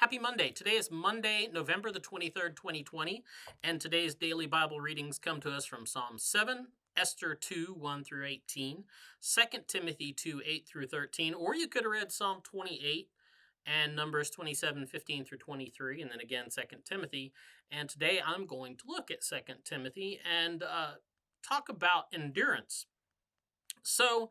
Happy Monday. Today is Monday, November the 23rd, 2020, and today's daily Bible readings come to us from Psalm 7, Esther 2, 1 through 18, 2 Timothy 2, 8 through 13, or you could have read Psalm 28 and Numbers 27, 15 through 23, and then again 2 Timothy. And today I'm going to look at 2 Timothy and talk about endurance. So,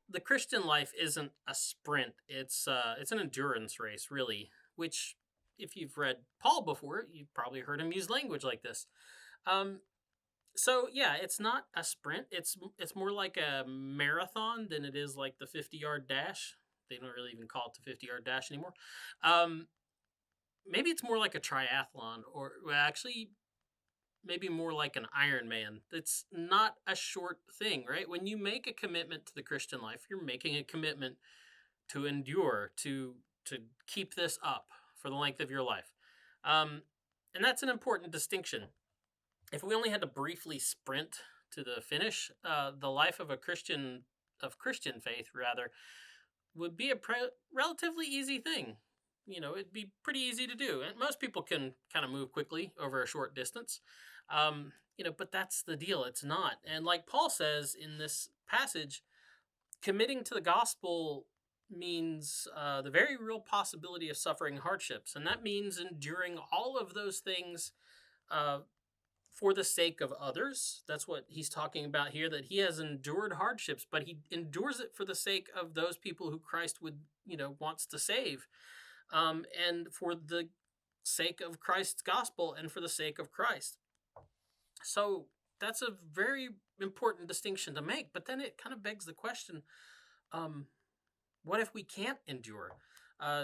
the Christian life isn't a sprint. It's an endurance race, really, which if you've read Paul before, you've probably heard him use language like this. So yeah, it's not a sprint. It's more like a marathon than it is like the 50-yard dash. They don't really even call it the 50-yard dash anymore. Maybe it's more like a triathlon, or well, actually maybe more like an Ironman. It's not a short thing, right? When you make a commitment to the Christian life, you're making a commitment to endure, to keep this up for the length of your life. And that's an important distinction. If we only had to briefly sprint to the finish, the life of Christian faith, rather, would be a relatively easy thing. You know, it'd be pretty easy to do. And most people can kind of move quickly over a short distance. But that's the deal. It's not. And like Paul says in this passage, committing to the gospel means the very real possibility of suffering hardships. And that means enduring all of those things for the sake of others. That's what he's talking about here, that he has endured hardships, but he endures it for the sake of those people who Christ wants to save. And for the sake of Christ's gospel and for the sake of Christ. So that's a very important distinction to make, but then it kind of begs the question, what if we can't endure?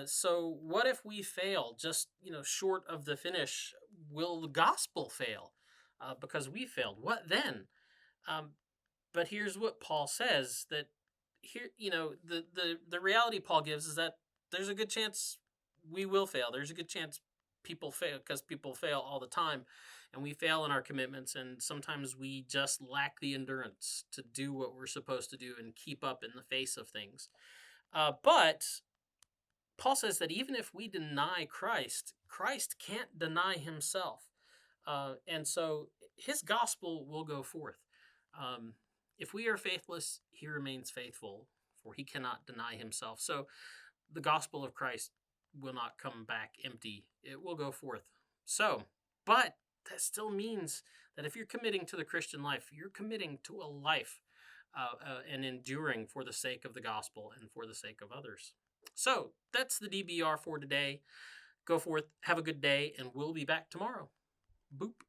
So what if we fail just, short of the finish? Will the gospel fail because we failed? What then? But here's what Paul says, that here, the reality Paul gives is that there's a good chance we will fail. There's a good chance people fail, because people fail all the time, and we fail in our commitments, and sometimes we just lack the endurance to do what we're supposed to do and keep up in the face of things. But Paul says that even if we deny Christ, Christ can't deny himself. And so his gospel will go forth. If we are faithless, he remains faithful, for he cannot deny himself. So the gospel of Christ will not come back empty. It will go forth. But that still means that if you're committing to the Christian life, you're committing to a life and enduring for the sake of the gospel and for the sake of others. So that's the DBR for today. Go forth, have a good day, and we'll be back tomorrow. Boop.